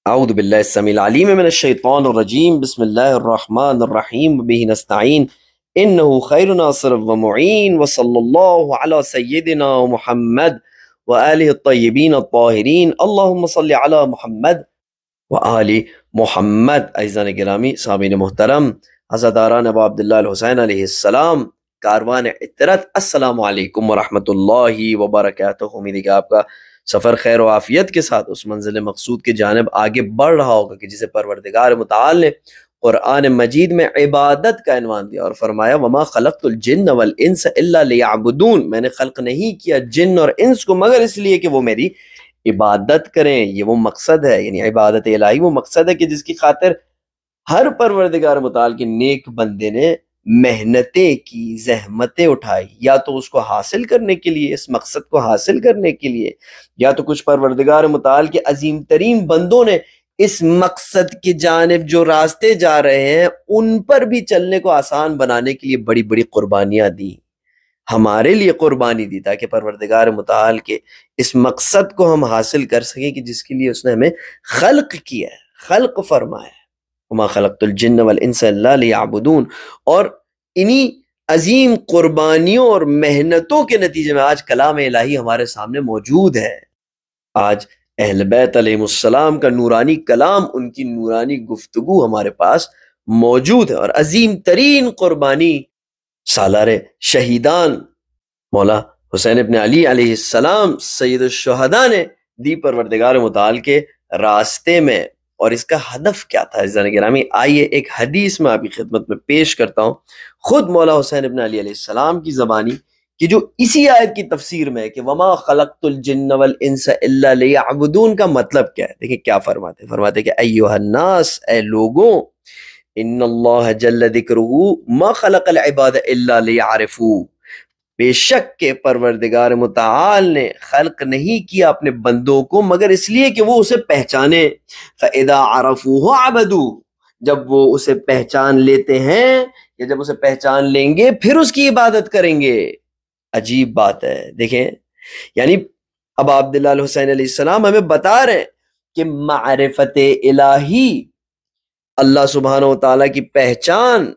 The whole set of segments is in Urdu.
أعوذ بالله السميع العليم من الشيطان الرجيم. بسم الله الرحمن الرحيم وبه نستعين إنه خير ناصر ومعين وصلى الله على سيدنا محمد وآله الطيبين الطاهرين اللهم صل على محمد وآل محمد. عزیزان گرامی، سامعین محترم، عزاداران ابو عبداللہ الحسین علیہ السلام، کاروان عطرت، السلام علیکم ورحمۃ اللہ وبرکاتہ۔ امید ہے کہ آپ کا سفر خیر و عافیت کے ساتھ اس منزل مقصود کی جانب آگے بڑھ رہا ہوگا کہ جسے پروردگار متعال نے قرآن مجید میں عبادت کا عنوان دیا اور فرمایا وما خلقت الجن والانس الا لیعبدون، میں نے خلق نہیں کیا جن اور انس کو مگر اس لیے کہ وہ میری عبادت کریں۔ یہ وہ مقصد ہے، یعنی عبادت الہی وہ مقصد ہے کہ جس کی خاطر ہر پروردگار متعال کے نیک بندے نے محنتیں کی، زحمتیں اٹھائی، یا تو اس کو حاصل کرنے کے لیے، اس مقصد کو حاصل کرنے کے لیے، یا تو کچھ پروردگار متعال کے عظیم ترین بندوں نے اس مقصد کی جانب جو راستے جا رہے ہیں ان پر بھی چلنے کو آسان بنانے کے لیے بڑی بڑی قربانیاں دی، ہمارے لیے قربانی دی، تاکہ پروردگار متعال کے اس مقصد کو ہم حاصل کر سکیں کہ جس کے لیے اس نے ہمیں خلق کیا ہے، خلق فرمایا ہے، وما خلقت الجن والانس الا لیعبدون۔ اور انہی عظیم قربانیوں اور محنتوں کے نتیجے میں آج کلام الہی ہمارے سامنے موجود ہے۔ آج اہل بیت علیہ السلام کا نورانی کلام، ان کی نورانی گفتگو ہمارے پاس موجود ہے، اور عظیم ترین قربانی سالار شہیدان مولا حسین ابن علی علیہ السلام سید الشہداء نے دی پروردگار متعال کے راستے میں۔ اور اس کا ہدف کیا تھا؟ عزیزان گرامی، آئیے ایک حدیث میں آپ کی خدمت میں پیش کرتا ہوں، خود مولا حسین ابن علی علیہ السلام کی زبانی، کہ جو اسی آیت کی تفسیر میں ہے کہ وما خلقت الجن والانس الا لیعبدون کا مطلب کیا ہے۔ دیکھیں کیا فرماتے ہیں، فرماتے ہیں کہ ایھا الناس، اے لوگوں، ان اللہ جل ذکرہ ما خلق العباد الا لیعرفوا، بے شک کہ پروردگار متعال نے خلق نہیں کیا اپنے بندوں کو مگر اس لیے کہ وہ اسے پہچانے۔ فَإِذَا عَرَفُوهُ عَبَدُوا، جب وہ اسے پہچان لیتے ہیں یا جب اسے پہچان لیں گے پھر اس کی عبادت کریں گے۔ عجیب بات ہے، دیکھیں، یعنی اب عبداللہ الحسین علیہ السلام ہمیں بتا رہے ہیں کہ معرفت الہی، اللہ سبحانہ و تعالیٰ کی پہچان،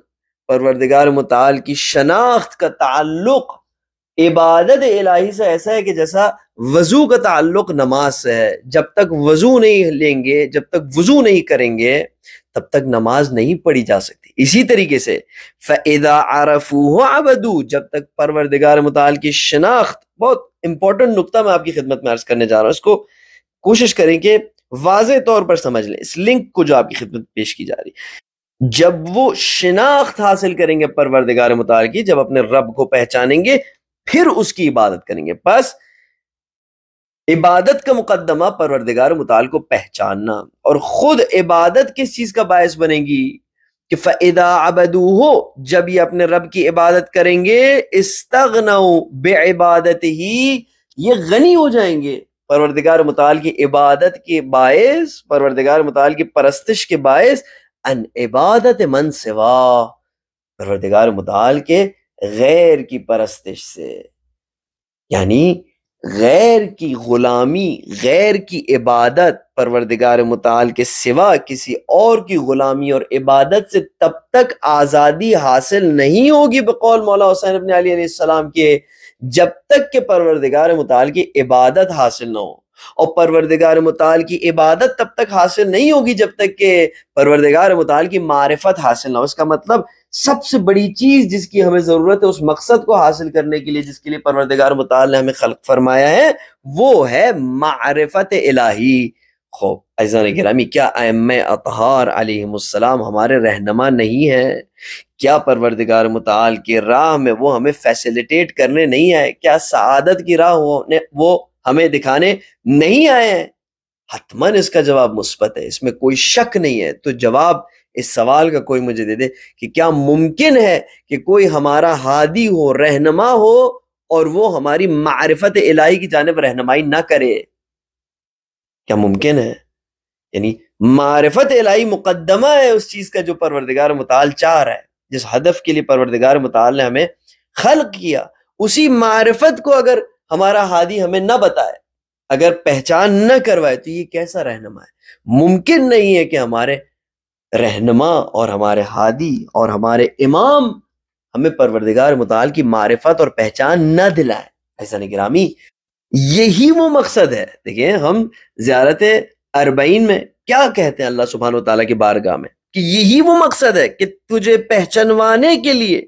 پروردگار متعال کی شناخت کا تعلق عبادت الہی سے ایسا ہے کہ جیسا وضو کا تعلق نماز سے ہے۔ جب تک وضو نہیں لیں گے، جب تک وضو نہیں کریں گے، تب تک نماز نہیں پڑھی جا سکتی۔ اسی طریقے سے فَإِذَا عَرَفُوهُ عَبَدُوا، جب تک پروردگار متعال کی شناخت، بہت امپورٹنٹ نقطہ میں آپ کی خدمت میں عرض کرنے جا رہا ہوں، اس کو کوشش کریں کہ واضح طور پر سمجھ لیں، اس لنک کو جو آپ کی خدمت پیش کی جا رہی ہے۔ جب وہ شناخت حاصل کریں گے پروردگار متعال کی، جب اپنے رب کو پہچانیں گے پھر اس کی عبادت کریں گے۔ بس عبادت کا مقدمہ پروردگار متعال کو پہچاننا، اور خود عبادت کس چیز کا باعث بنے گی کہ فَإِذَا عَبَدُوهُ، جب یہ اپنے رب کی عبادت کریں گے، استغنوا بِعِبَادَتِهِ، یہ غنی ہو جائیں گے پروردگار متعال کی عبادت کے باعث، پروردگار متعال کی پرستش کے باعث، ان عبادت من سوا، پروردگار متعال کے غیر کی پرستش سے، یعنی غیر کی غلامی، غیر کی عبادت، پروردگار متعال کے سوا کسی اور کی غلامی اور عبادت سے تب تک آزادی حاصل نہیں ہوگی، بقول مولا حسین ابن علی علیہ السلام کے، جب تک کہ پروردگار متعال کی عبادت حاصل نہ ہو۔ اور پروردگار متعال کی عبادت تب تک حاصل نہیں ہوگی جب تک کہ پروردگار متعال کی معرفت حاصل نہ ہو۔ اس کا مطلب سب سے بڑی چیز جس کی ہمیں ضرورت ہے اس مقصد کو حاصل کرنے کے لیے جس کے لیے پروردگار متعال نے ہمیں خلق فرمایا ہے، وہ ہے معرفت الہی۔ خوب عزیزان گرامی، کیا ائمہ اطہار علیہم السلام ہمارے رہنما نہیں ہیں؟ کیا پروردگار متعال کی راہ میں وہ ہمیں فیسیلیٹیٹ کرنے نہیں آئے؟ کیا سعادت کی راہ وہ ہمیں دکھانے نہیں آئے ہیں؟ حتماً اس کا جواب مثبت ہے، اس میں کوئی شک نہیں ہے۔ تو جواب اس سوال کا کوئی مجھے دے دے کہ کیا ممکن ہے کہ کوئی ہمارا ہادی ہو، رہنما ہو، اور وہ ہماری معرفت الہی کی جانب رہنمائی نہ کرے؟ کیا ممکن ہے؟ یعنی معرفت الہی مقدمہ ہے اس چیز کا جو پروردگار متعال چاہ رہا ہے، جس ہدف کے لیے پروردگار متعال نے ہمیں خلق کیا، اسی معرفت کو اگر ہمارا ہادی ہمیں نہ بتائے، اگر پہچان نہ کروائے، تو یہ کیسا رہنما ہے؟ ممکن نہیں ہے کہ ہمارے رہنما اور ہمارے ہادی اور ہمارے امام ہمیں پروردگار متعال کی معرفت اور پہچان نہ دلائے۔ عزیزان گرامی، یہی وہ مقصد ہے۔ دیکھیں ہم زیارت اربعین میں کیا کہتے ہیں اللہ سبحانہ وتعالیٰ کی بارگاہ میں، کہ یہی وہ مقصد ہے کہ تجھے پہچنوانے کے لیے،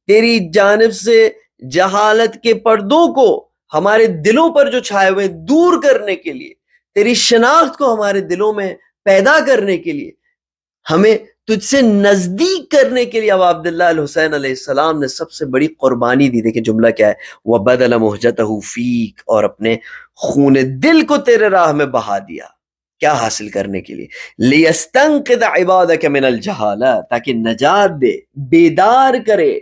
تیری جانب سے جہالت کے پردوں کو ہمارے دلوں پر جو چھائے ہوئے دور کرنے کے لیے، تیری شناخت کو ہمارے دلوں میں پیدا کرنے کے لیے، ہمیں تجھ سے نزدیک کرنے کے لیے اب عبداللہ الحسین علیہ السلام نے سب سے بڑی قربانی دی۔ دیکھیں جملہ کیا ہے، وَبَذَلَ مُهْجَتَهُ فِيكَ، اور اپنے خون دل کو تیرے راہ میں بہا دیا۔ کیا حاصل کرنے کے لیے؟ لِيَسْتَنْقِذَ عِبَادَكَ مِنَ الْجَهَالَةِ، تاکہ نجات دے، بیدار کرے،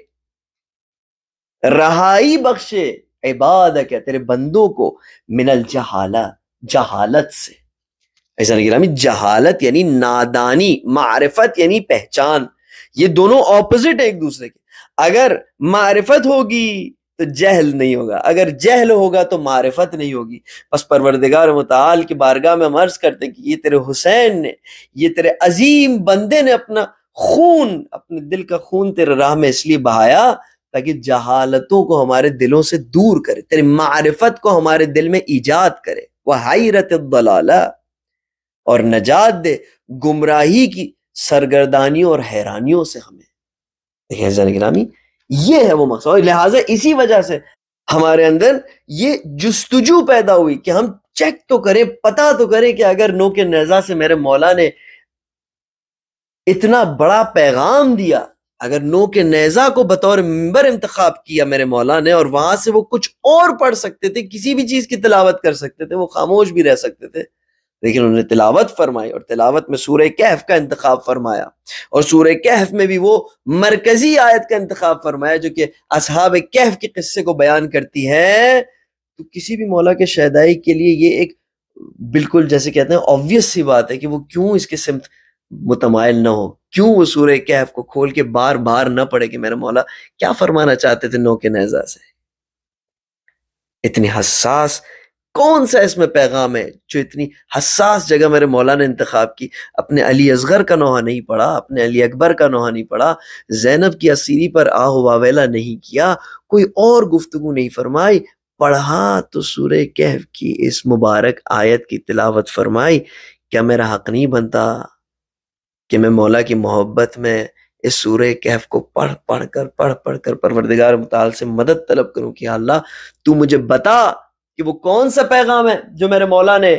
رہائی بخشے عبادک، تیرے بندوں کو، من الجہالہ، جہالت سے۔ عزیزان گرامی، جہالت یعنی نادانی، معرفت یعنی پہچان، یہ دونوں اپوزٹ ہے ایک دوسرے کے۔ اگر معرفت ہوگی تو جہل نہیں ہوگا، اگر جہل ہوگا تو معرفت نہیں ہوگی۔ بس پروردگار متعال کی بارگاہ میں ہم عرض کرتے ہیں کہ یہ تیرے حسین نے، یہ تیرے عظیم بندے نے اپنا خون، اپنے دل کا خون تیرے راہ میں اس لیے بہایا تاکہ جہالتوں کو ہمارے دلوں سے دور کرے، تیری معرفت کو ہمارے دل میں ایجاد کرے، وحیرت الضلالہ، اور نجات دے گمراہی کی سرگردانیوں اور حیرانیوں سے ہمیں۔ دیکھیں عزیزان گرامی، یہ ہے وہ مقصد، اور لہٰذا اسی وجہ سے ہمارے اندر یہ جستجو پیدا ہوئی کہ ہم چیک تو کریں، پتہ تو کریں کہ اگر نوک نیزہ سے میرے مولا نے اتنا بڑا پیغام دیا، اگر نوک نیزہ کو بطور منبر انتخاب کیا میرے مولا نے، اور وہاں سے وہ کچھ اور پڑھ سکتے تھے، کسی بھی چیز کی تلاوت کر سکتے تھے، وہ خاموش بھی رہ سکتے تھے، لیکن انہوں نے تلاوت فرمائی، اور تلاوت میں سورہ کہف کا انتخاب فرمایا، اور سورہ کہف میں بھی وہ مرکزی آیت کا انتخاب فرمایا جو کہ اصحاب کہف کے قصے کو بیان کرتی ہے۔ تو کسی بھی مولا کے شیدائی کے لیے یہ ایک بالکل جیسے کہتے ہیں obvious سی بات ہے کہ وہ کیوں اس کے سمت متمائل نہ ہو، کیوں وہ سورہ کہف کو کھول کے بار بار نہ پڑھے کہ میرے مولا کیا فرمانا چاہتے تھے نوک نیزہ سے۔ اتنی حساس کون سا اس میں پیغام ہے جو اتنی حساس جگہ میرے مولا نے انتخاب کی؟ اپنے علی اصغر کا نوحہ نہیں پڑھا، اپنے علی اکبر کا نوحہ نہیں پڑھا، زینب کی اسیری پر آہ واویلا نہیں کیا، کوئی اور گفتگو نہیں فرمائی، پڑھا تو سورہ کہف کی اس مبارک آیت کی تلاوت فرمائی۔ کیا میرا حق نہیں بنتا کہ میں مولا کی محبت میں اس سورہ کہف کو پڑھ کر پروردگار متعال سے مدد طلب کروں کہ اللہ تو مجھے بتا کہ وہ کون سا پیغام ہے جو میرے مولا نے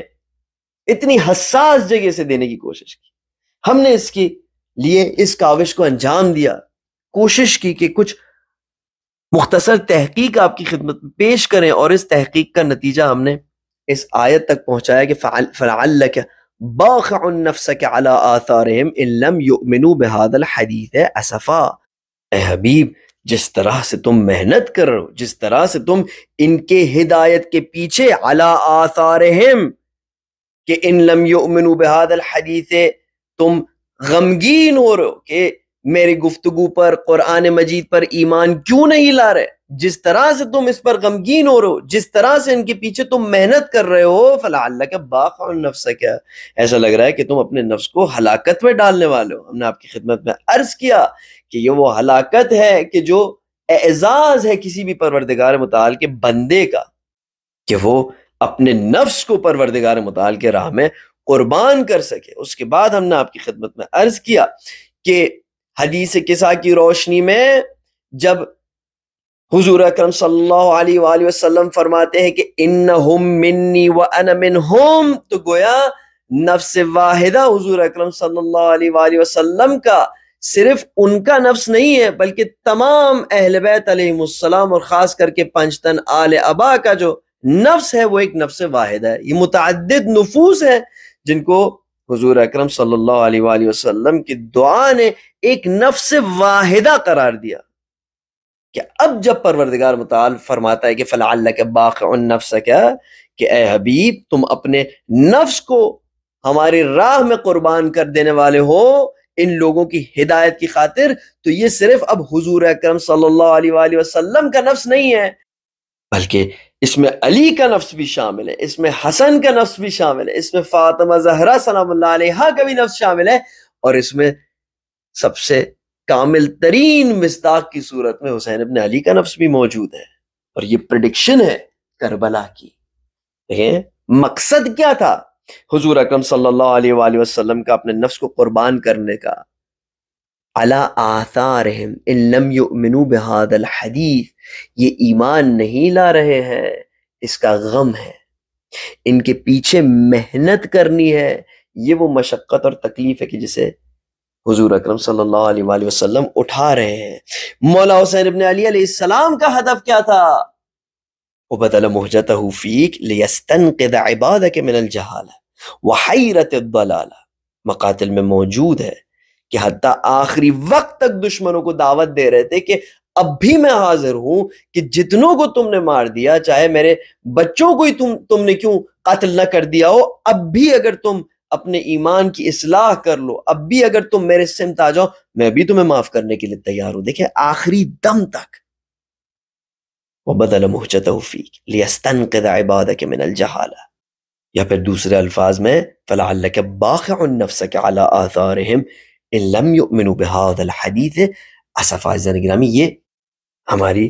اتنی حساس جگہ سے دینے کی کوشش کی۔ ہم نے اس کے لیے اس کاوش کو انجام دیا، کوشش کی کہ کچھ مختصر تحقیق آپ کی خدمت میں پیش کریں، اور اس تحقیق کا نتیجہ ہم نے اس آیت تک پہنچایا کہ فَلَعَلَّكَ بَاخِعٌ نَفْسَكَ عَلَىٰ آثَارِهِمْ إِن لَّمْ يُؤْمِنُوا بِهَٰذَا الْحَدِيثِ أَسَفًا۔ اے حبیب، جس طرح سے تم محنت کر رہے ہو، جس طرح سے تم ان کے ہدایت کے پیچھے عَلَىٰ آثَارِهِمْ کہ ان لم یؤمنوا بهذا الحدیث، تم غمگین ہو رہے ہو کہ میری گفتگو پر، قرآن مجید پر ایمان کیوں نہیں لا رہے، جس طرح سے تم اس پر غمگین ہو رہے ہو، جس طرح سے ان کے پیچھے تم محنت کر رہے ہو، فلعلک باخع نفسک، ایسا لگ رہا ہے کہ تم اپنے نفس کو ہلاکت میں ڈالنے والے ہو۔ ہم نے آپ کی خدمت میں عرض کیا کہ یہ وہ ہلاکت ہے کہ جو اعزاز ہے کسی بھی پروردگار متعال کے بندے کا، کہ وہ اپنے نفس کو پروردگار متعال کے راہ میں قربان کر سکے۔ اس کے بعد ہم نے آپ کی خدمت میں عرض کیا کہ حدیث قصہ کی روشنی میں جب حضور اکرم صلی اللہ علیہ وآلہ وسلم فرماتے ہیں کہ انہم منی وانا منہم، تو گویا نفس واحدہ حضور اکرم صلی اللہ علیہ وآلہ وسلم کا صرف ان کا نفس نہیں ہے، بلکہ تمام اہل بیت علیہم السلام اور خاص کر کے پنجتن آل ابا کا جو نفس ہے وہ ایک نفس واحد ہے۔ یہ متعدد نفوس ہیں جن کو حضور اکرم صلی اللہ علیہ وآلہ وسلم کی دعا نے ایک نفس واحدہ قرار دیا، کہ اب جب پروردگار متعال فرماتا ہے کہ فلعلک باخع نفسک، کہ اے حبیب تم اپنے نفس کو ہماری راہ میں قربان کر دینے والے ہو ان لوگوں کی ہدایت کی خاطر، تو یہ صرف اب حضور اکرم صلی اللہ علیہ وآلہ وسلم کا نفس نہیں ہے، بلکہ اس میں علی کا نفس بھی شامل ہے، اس میں حسن کا نفس بھی شامل ہے، اس میں فاطمہ زہرا سلام اللہ علیہا کا بھی نفس شامل ہے، اور اس میں سب سے کامل ترین مصداق کی صورت میں حسین ابن علی کا نفس بھی موجود ہے۔ اور یہ پریڈکشن ہے کربلا کی۔ دیکھیں مقصد کیا تھا حضور اکرم صلی اللہ علیہ وآلہ وسلم کا اپنے نفس کو قربان کرنے کا؟ علی آثارہم ان لم یؤمنوا بہذا الحدیث، یہ ایمان نہیں لا رہے ہیں، اس کا غم ہے، ان کے پیچھے محنت کرنی ہے۔ یہ وہ مشقت اور تکلیف ہے کہ جسے حضور اکرم صلی اللہ علیہ وآلہ وسلم اٹھا رہے ہیں۔ مولا حسین ابن علی علیہ السلام کا ہدف کیا تھا؟ وَبَذَلَ مُهْجَتَهُ فِيكَ لِيَسْتَنْقِذَ عِبَادَكَ مِنَ الْجَهَالَةِ وَحَيْرَةِ الضَّلَالَةِ۔ مقاتل میں موجود ہے کہ حتیٰ آخری وقت تک دشمنوں کو دعوت دے رہے تھے کہ اب بھی میں حاضر ہوں کہ جتنوں کو تم نے مار دیا، چاہے میرے بچوں کو ہی تم نے کیوں قتل نہ کر دیا ہو، اب بھی اگر تم اپنے ایمان کی اصلاح کر لو، اب بھی اگر تم میرے سمت آ جاؤ، میں بھی تمہیں معاف کرنے کے لیے تیار ہوں۔ دیکھیں آخری دم تک۔ وَبَذَلَ مُهْجَتَهُ فِيكَ لِيَسْتَنْقِذَ عِبَادَكَ مِنَ الْجَهَالَةِ، یا پھر دوسرے الفاظ میں فَلَعَلَّكَ بَاخِعٌ نَفْسَكَ عَلَىٰ آثَارِهِمْ إِن لَمْ يُؤْمِنُوا بِهَٰذَا الْحَدِيثِ۔ اسف عزیزان گرامی، یہ ہماری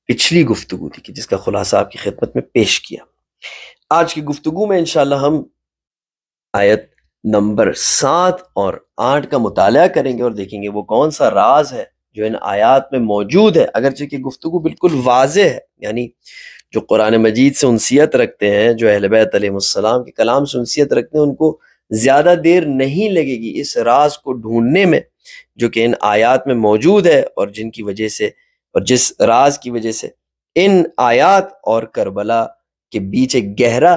پچھلی گفتگو تھی کہ جس کا خلاصہ آپ کی خدمت میں پیش کیا۔ آج کی گفتگو میں انشاءاللہ ہم آیت نمبر 7 اور 8 کا مطالعہ کریں گے اور دیکھیں گے وہ کون سا راز ہے جو ان آیات میں موجود ہے۔ اگرچہ کہ گفتگو بالکل واضح ہے، یعنی جو قرآن مجید سے انسیت رکھتے ہیں، جو اہل بیت علیہ السلام کے کلام سے انسیت رکھتے ہیں، ان کو زیادہ دیر نہیں لگے گی اس راز کو ڈھونڈنے میں جو کہ ان آیات میں موجود ہے، اور جن کی وجہ سے، اور جس راز کی وجہ سے ان آیات اور کربلا کے بیچ ایک گہرا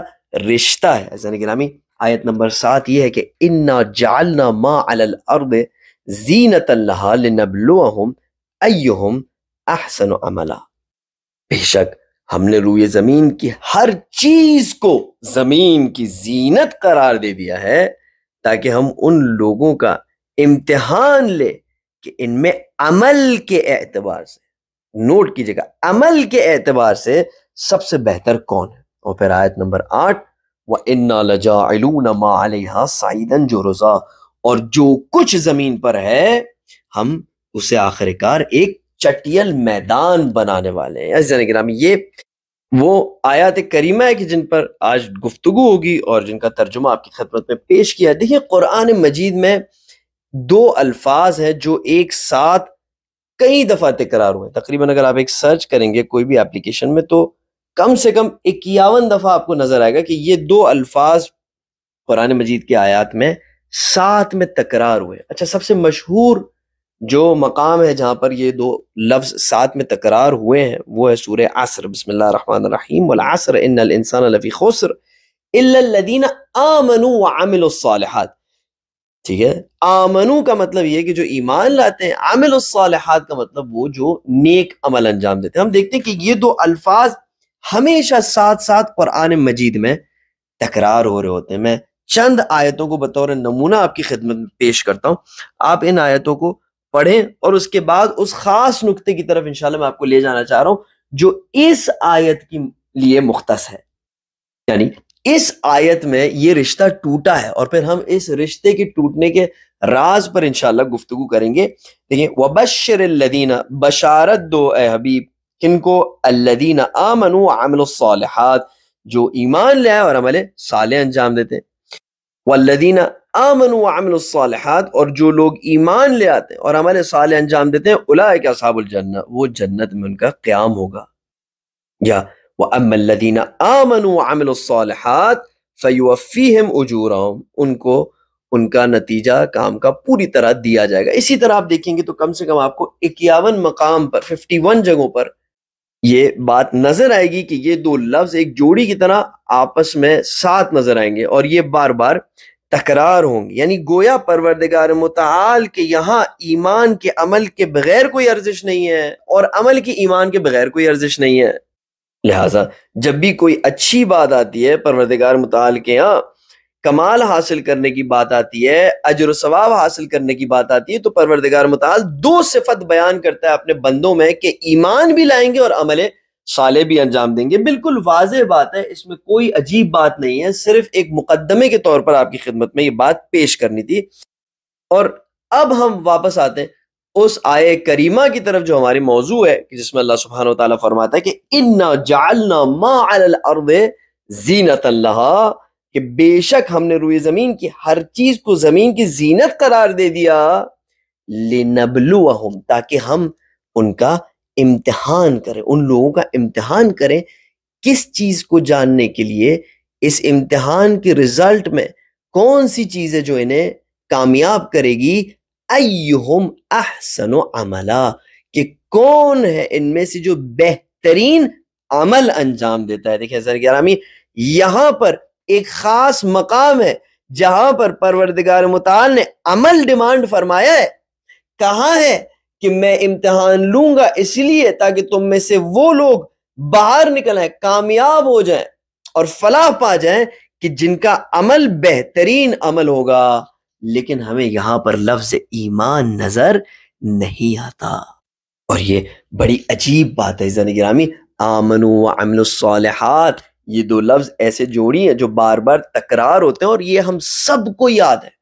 رشتہ ہے۔ عزیزان گرامی، آیت نمبر 7 یہ ہے کہ اِنَّا جَعَلْنَا مَا عَلَى الْأَرْضِ زِینَةً لَهَا لِنَبْلُوَهُمْ أَيُّهُمْ أَحْسَنُ عَمَلًا۔ بے شک ہم نے روئے زمین کی ہر چیز کو زمین کی زینت قرار دے دیا ہے تاکہ ہم ان لوگوں کا امتحان لے کہ ان میں عمل کے اعتبار سے، نوٹ کیجئے گا، عمل کے اعتبار سے سب سے بہتر کون ہے۔ اور پھر آیت نمبر 8 وَإِنَّا لَجَاعِلُونَ مَا عَلَيْهَا صَعِيدًا جُرُزًا، اور جو کچھ زمین پر ہے ہم اسے آخر کار ایک چٹیل میدان بنانے والے ہیں۔ عزیزان گرامی، یہ وہ آیات کریمہ ہے کہ جن پر آج گفتگو ہوگی اور جن کا ترجمہ آپ کی خدمت میں پیش کیا۔ دیکھیں قرآن مجید میں 2 الفاظ ہیں جو ایک ساتھ کئی دفعہ تکرار ہوئے۔ تقریباً اگر آپ ایک سرچ کریں گے کوئی بھی اپلیکیشن میں تو کم سے کم 51 دفعہ آپ کو نظر آئے گا کہ یہ 2 الفاظ قرآن مجید کی آیات میں ساتھ میں تکرار ہوئے۔ اچھا، سب سے مشہور جو مقام ہے جہاں پر یہ 2 لفظ ساتھ میں تکرار ہوئے ہیں وہ ہے سورہ عصر۔ بسم اللہ الرحمن الرحیم، والعصر ان الانسان لفی خسر الا الذین آمنوا وعملوا الصالحات۔ ٹھیک ہے، آمنو کا مطلب یہ کہ جو ایمان لاتے ہیں، عامل الصالحات کا مطلب وہ جو نیک عمل انجام دیتے ہیں۔ ہم دیکھتے ہیں کہ یہ 2 الفاظ ہمیشہ ساتھ ساتھ قرآن مجید میں تکرار ہو رہے ہوتے ہیں۔ میں چند آیتوں کو بطور نمونہ آپ کی خدمت میں پیش کرتا ہوں، آپ ان آیتوں کو پڑھیں اور اس کے بعد اس خاص نقطے کی طرف انشاءاللہ میں آپ کو لے جانا چاہ رہا ہوں جو اس آیت کے لیے مختص ہے۔ یعنی اس آیت میں یہ رشتہ ٹوٹا ہے اور پھر ہم اس رشتے کے ٹوٹنے کے راز پر انشاءاللہ گفتگو کریں گے۔ دیکھیں، وَبَشِّرِ الَّذِينَ، بشارت دو اے حبیب، کن کو؟ الَّذِينَ آمَنُوا وَعَمِلُوا الصَّالِحَاتِ، جو ایمان لے آئے اور عمل صالح انجام دیتے ہیں۔ وَالَّذِينَ آمَنُوا وَعَمِلُوا الصَّالِحَاتِ، اور جو لوگ ایمان لے آتے ہیں اور عمل صالح انجام دیتے ہیں، اولئک اصحاب الجنہ، وہ جنت میں ان کا قیام ہوگا۔ یا وَأَمَّا الَّذِينَ آمَنُوا وَعَمِلُوا الصَّالِحَاتِ فَيُوَفِّيهِمْ أُجُورَهُمْ، ان کو ان کا نتیجہ کام کا پوری طرح دیا جائے گا۔ اسی طرح آپ دیکھیں گے تو کم سے کم آپ کو 51 مقام پر، 51 جگہوں پر یہ بات نظر آئے گی کہ یہ 2 لفظ ایک جوڑی کی طرح آپس میں ساتھ نظر آئیں گے اور یہ بار بار تکرار ہوں گے۔ یعنی گویا پروردگار متعال کے یہاں ایمان کے عمل کے بغیر کوئی ارزش نہیں ہے اور عمل کی ایمان کے بغیر کوئی ارزش نہیں ہے۔ لہٰذا جب بھی کوئی اچھی بات آتی ہے، پروردگار متعال کے یہاں کمال حاصل کرنے کی بات آتی ہے، اجر و ثواب حاصل کرنے کی بات آتی ہے، تو پروردگار متعال 2 صفت بیان کرتا ہے اپنے بندوں میں کہ ایمان بھی لائیں گے اور عمل صالح بھی انجام دیں گے. بالکل واضح بات ہے، اس میں کوئی عجیب بات نہیں ہے، صرف ایک مقدمے کے طور پر آپ کی خدمت میں یہ بات پیش کرنی تھی. اور اب ہم واپس آتے ہیں اس آیے کریمہ کی طرف جو ہماری موضوع ہے، کہ جس میں اللہ سبحانہ وتعالیٰ فرماتا ہے کہ اِنَّا جَعَلْنَا مَا عَلَى الْأَرْضِ زِينَةً لَهَا، کہ بے شک ہم نے روئے زمین کی ہر چیز کو زمین کی زینت قرار دے دیا، لِنَبْلُوَهُمْ، تاکہ ہم ان کا امتحان کریں، ان لوگوں کا امتحان کریں. کس چیز کو جاننے کے لیے؟ اس امتحان کے رزلٹ میں کون سی چیز ہے جو انہیں کامیاب کرے گی؟ ایہم احسن عملا، کہ کون ہے ان میں سے جو بہترین عمل انجام دیتا ہے. دیکھیں حضرت گرامی، یہاں پر ایک خاص مقام ہے جہاں پر پروردگار متعال نے عمل ڈیمانڈ فرمایا ہے. کہاں ہے کہ میں امتحان لوں گا اس لیے تاکہ تم میں سے وہ لوگ باہر نکل آئیں، کامیاب ہو جائیں اور فلاح پا جائیں کہ جن کا عمل بہترین عمل ہوگا. لیکن ہمیں یہاں پر لفظ ایمان نظر نہیں آتا، اور یہ بڑی عجیب بات ہے عزیزان گرامی. آمنوا وعملوا الصالحات، یہ دو لفظ ایسے جوڑی ہیں جو بار بار تکرار ہوتے ہیں، اور یہ ہم سب کو یاد ہے،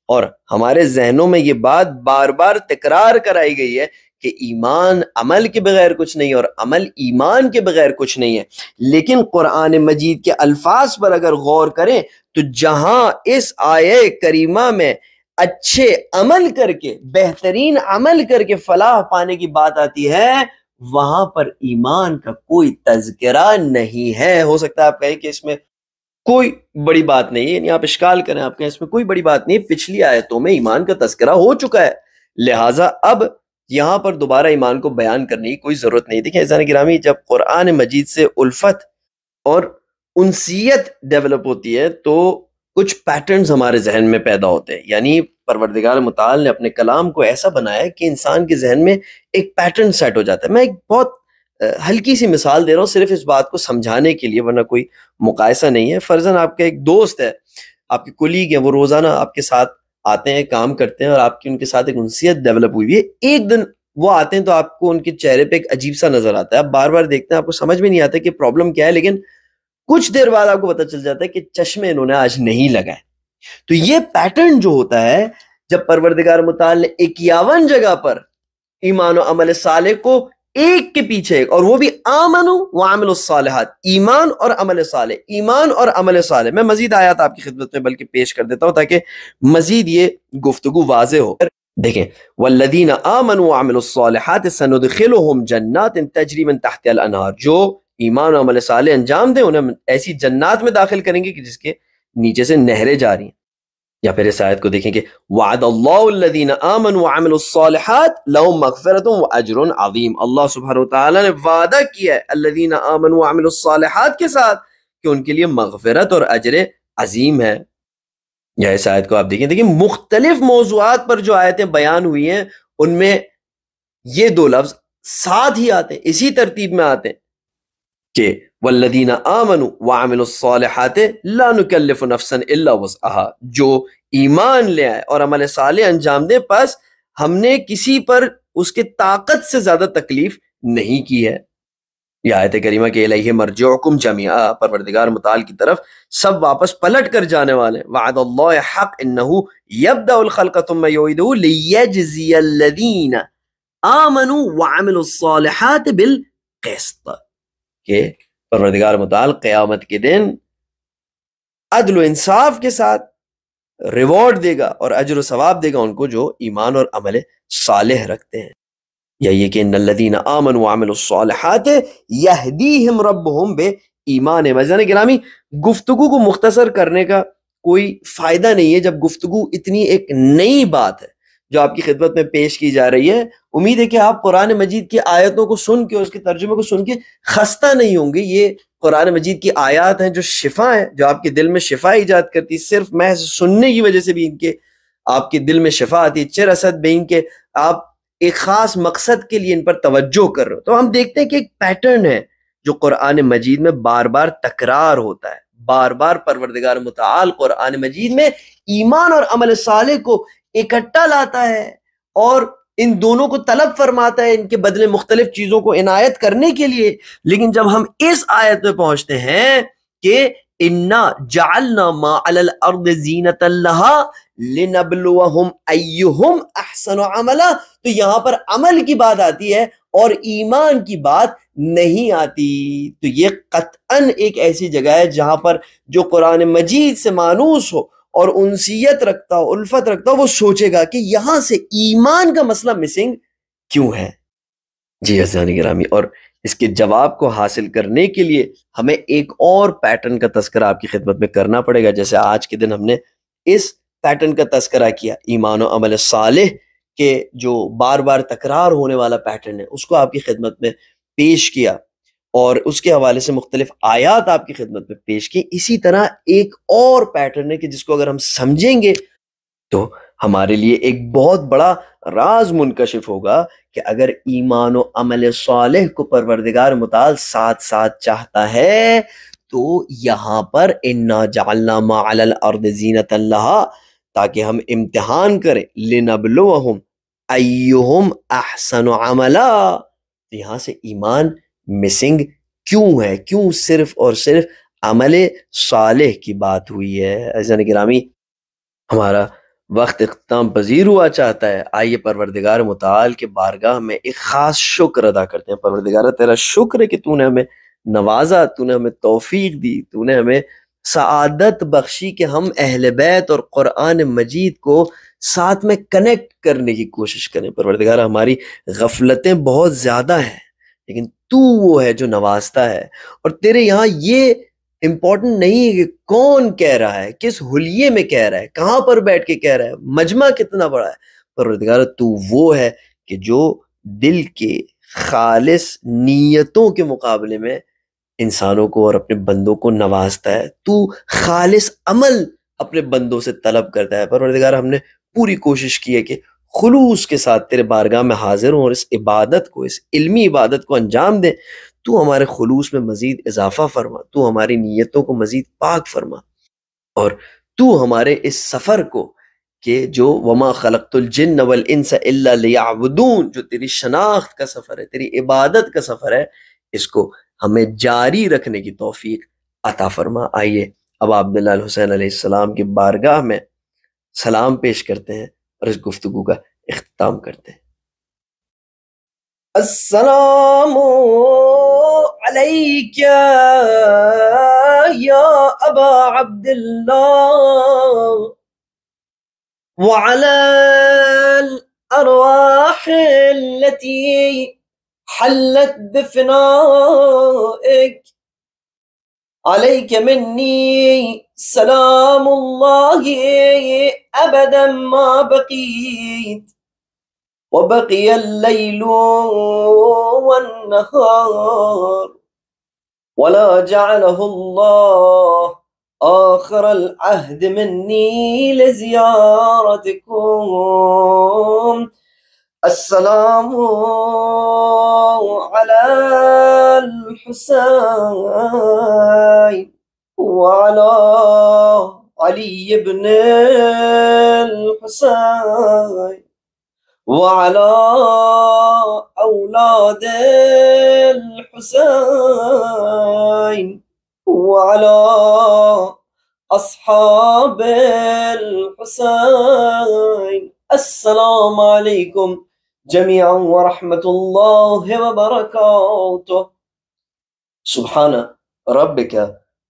اور ہمارے ذہنوں میں یہ بات بار بار تکرار کرائی گئی ہے کہ ایمان عمل کے بغیر کچھ نہیں، اور عمل ایمان کے بغیر کچھ نہیں ہے. لیکن قرآن مجید کے الفاظ پر اگر غور کریں تو جہاں اس آیے کریمہ میں اچھے عمل کر کے، بہترین عمل کر کے فلاح پانے کی بات آتی ہے، وہاں پر ایمان کا کوئی تذکرہ نہیں ہے. ہو سکتا ہے آپ کہیں کہ اس میں کوئی بڑی بات نہیں ہے، یعنی آپ اشکال کریں، آپ کہیں اس میں کوئی بڑی بات نہیں ہے، پچھلی آیتوں میں ایمان کا تذکرہ ہو چکا ہے، لہٰذا اب یہاں پر دوبارہ ایمان کو بیان کرنے کی کوئی ضرورت نہیں. دیکھیں عزیزان گرامی، جب قرآن مجید سے الفت اور انسیت ڈیولپ ہوتی ہے تو کچھ پیٹرنز ہمارے ذہن میں پیدا ہوتے ہیں. یعنی پروردگار متعال نے اپنے کلام کو ایسا بنایا کہ انسان کے ذہن میں ایک پیٹرن سیٹ ہو جاتا ہے. میں ایک بہت ہلکی سی مثال دے رہا ہوں صرف اس بات کو سمجھانے کے لیے، ورنہ کوئی مقایسہ نہیں ہے. فرضاً آپ کا ایک دوست ہے، آپ کے کولیگ ہے، وہ روزانہ آپ کے ساتھ آتے ہیں، کام کرتے ہیں، اور آپ کی ان کے ساتھ ایک انسیت ڈیولپ ہوئی ہے. ایک دن وہ آتے ہیں تو آپ کو ان کے چہرے پہ ایک عجیب سا نظر آتا ہے، آپ بار بار دیکھتے ہیں، آپ کو سمجھ میں نہیں آتا کہ پرابلم کیا ہے، لیکن کچھ دیر بعد آپ کو پتہ چل جاتا ہے کہ چشمے انہوں نے آج نہیں لگائے. تو یہ پیٹرن جو ہوتا ہے، جب پروردگار متعال نے 51 جگہ پر ایمان و عمل صالح کو ایک کے پیچھے ایک، اور وہ بھی آمنوا وعملوا الصالحات، ایمان اور عمل صالح، ایمان اور عمل صالح. میں مزید آیات آپ کی خدمت میں بلکہ پیش کر دیتا ہوں تاکہ مزید یہ گفتگو واضح ہو. دیکھیں، والذین آمنوا وعملوا الصالحات سندخلهم جنات تجری من تحتها الانہار، جو ایمان و عمل صالح انجام دیں انہیں ایسی جنات میں داخل کریں گے کہ جس کے نیچے سے نہریں جاری ہیں. یا پھر اس آیت کو دیکھیں کہ وعد اللہ الذین آمنوا وعملوا الصالحات لهم مغفرۃ واجر عظیم، اللہ سبحانہ وتعالی نے وعدہ کیا ہے الذین آمنوا وعملوا الصالحات کے ساتھ کہ ان کے لیے مغفرت اور اجر عظیم ہے. یا اس آیت کو آپ دیکھیں مختلف موضوعات پر جو آیتیں بیان ہوئی ہیں ان میں یہ دو لفظ ساتھ ہی آتے ہیں، اسی ترتیب میں آتے ہیں کہ والذین آمنوا وعملوا الصالحات لا نکلف نفسا الا وسعها، جو ایمان لے آئے اور عمل صالح انجام دے، پس ہم نے کسی پر اس کے طاقت سے زیادہ تکلیف نہیں کی ہے. یہ آیت کریمہ کہ الیہ مرجعکم جمیعا، پروردگار متعال کی طرف سب واپس پلٹ کر جانے والے ہیں. وعد اللہ حق انہ یبدأ الخلق ثم یعیدہ لیجزی الذین آمنوا وعملوا الصالحات بالقسط، کہ پروردگار متعال قیامت کے دن عدل و انصاف کے ساتھ ریوارڈ دے گا اور اجر و ثواب دے گا ان کو جو ایمان اور عمل صالح رکھتے ہیں. یا یہ کہ ان الذین آمنوا وعملوا الصالحات یہدیہم ربہم بایمان. عزیزان گرامی، گفتگو کو مختصر کرنے کا کوئی فائدہ نہیں ہے جب گفتگو اتنی ایک نئی بات ہے جو آپ کی خدمت میں پیش کی جا رہی ہے. امید ہے کہ آپ قرآن مجید کی آیتوں کو سن کے، اس کے ترجمے کو سن کے خستہ نہیں ہوں گے. یہ قرآن مجید کی آیات ہیں جو شفا ہیں، جو آپ کے دل میں شفا ایجاد کرتی، صرف محض سننے کی وجہ سے بھی ان کے آپ کے دل میں شفا آتی، چر اسد بے ان کے آپ ایک خاص مقصد کے لیے ان پر توجہ کر رہے ہو. تو ہم دیکھتے ہیں کہ ایک پیٹرن ہے جو قرآن مجید میں بار بار تکرار ہوتا ہے. بار بار پروردگار متعال قرآن مجید میں ایمان اور عمل صالح کو اکٹھا لاتا ہے اور ان دونوں کو طلب فرماتا ہے ان کے بدلے مختلف چیزوں کو عنایت کرنے کے لیے. لیکن جب ہم اس آیت میں پہنچتے ہیں کہ انا جعلنا ما علی الارض زینۃ لہا لنبلوہم ایہم احسن عملا، تو یہاں پر عمل کی بات آتی ہے اور ایمان کی بات نہیں آتی. تو یہ قطعاً ایک ایسی جگہ ہے جہاں پر جو قرآن مجید سے مانوس ہو اور انسیت رکھتا ہو، الفت رکھتا ہو، وہ سوچے گا کہ یہاں سے ایمان کا مسئلہ مسنگ کیوں ہے. جی عزیزان گرامی، اور اس کے جواب کو حاصل کرنے کے لیے ہمیں ایک اور پیٹرن کا تذکرہ آپ کی خدمت میں کرنا پڑے گا. جیسے آج کے دن ہم نے اس پیٹرن کا تذکرہ کیا، ایمان و عمل صالح کے جو بار بار تکرار ہونے والا پیٹرن ہے، اس کو آپ کی خدمت میں پیش کیا اور اس کے حوالے سے مختلف آیات آپ کی خدمت میں پیش کی. اسی طرح ایک اور پیٹرن ہے کہ جس کو اگر ہم سمجھیں گے تو ہمارے لیے ایک بہت بڑا راز منکشف ہوگا کہ اگر ایمان و عمل صالح کو پروردگار متعال ساتھ ساتھ چاہتا ہے تو یہاں پر انا جعلنا ما علی الارض زینۃ لہا، تاکہ ہم امتحان کریں، لنبلوہم ایہم احسن عملا. یہاں سے ایمان مسنگ کیوں ہے؟ کیوں صرف اور صرف عمل صالح کی بات ہوئی ہے؟ عزیزان گرامی، ہمارا وقت اختتام پذیر ہوا چاہتا ہے. آئیے پروردگار متعال کے بارگاہ میں ایک خاص شکر ادا کرتے ہیں. پروردگار تیرا شکر ہے کہ تو نے ہمیں نوازا، تو نے ہمیں توفیق دی، تو نے ہمیں سعادت بخشی کہ ہم اہل بیت اور قرآن مجید کو ساتھ میں کنیکٹ کرنے کی کوشش کریں. پروردگار ہماری غفلتیں بہت زیادہ ہیں، لیکن تو وہ ہے جو نوازتا ہے. اور تیرے یہاں یہ امپورٹنٹ نہیں ہے کہ کون کہہ رہا ہے، کس حلیے میں کہہ رہا ہے، کہاں پر بیٹھ کے کہہ رہا ہے، مجمع کتنا بڑا ہے. پروردگار تو وہ ہے کہ جو دل کے خالص نیتوں کے مقابلے میں انسانوں کو اور اپنے بندوں کو نوازتا ہے. تو خالص عمل اپنے بندوں سے طلب کرتا ہے. پروردگار ہم نے پوری کوشش کی ہے کہ خلوص کے ساتھ تیرے بارگاہ میں حاضر ہوں اور اس عبادت کو، اس علمی عبادت کو انجام دیں. تو ہمارے خلوص میں مزید اضافہ فرما، تو ہماری نیتوں کو مزید پاک فرما، اور تو ہمارے اس سفر کو کہ جو وما خلقت الجن والانس الا لیعبدون، جو تیری شناخت کا سفر ہے، تیری عبادت کا سفر ہے، اس کو ہمیں جاری رکھنے کی توفیق عطا فرما. آئیے اب عبداللہ الحسین علیہ السلام کی بارگاہ میں سلام پیش کرتے ہیں اور اس گفتگو کا اختتام کرتے ہیں. السلام علیک یا ابا عبداللہ وعلى الأرواح التي حلت بفنائك عليك مني سلام الله أبدا ما بقيت وبقي الليل والنهار ولا جعله الله آخر العهد مني لزيارتكم. السلام على الحسين وعلى علي بن الحسين وعلى أولاد الحسين وعلى أصحاب الحسين. السلام عليكم جميعا ورحمة الله وبركاته. سبحان ربك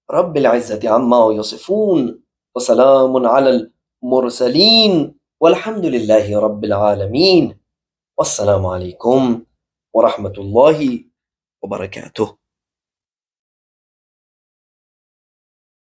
رب العزة عما يصفون وسلام على المرسلين والحمد لله رب العالمين. والسلام عليكم ورحمة الله وبركاته.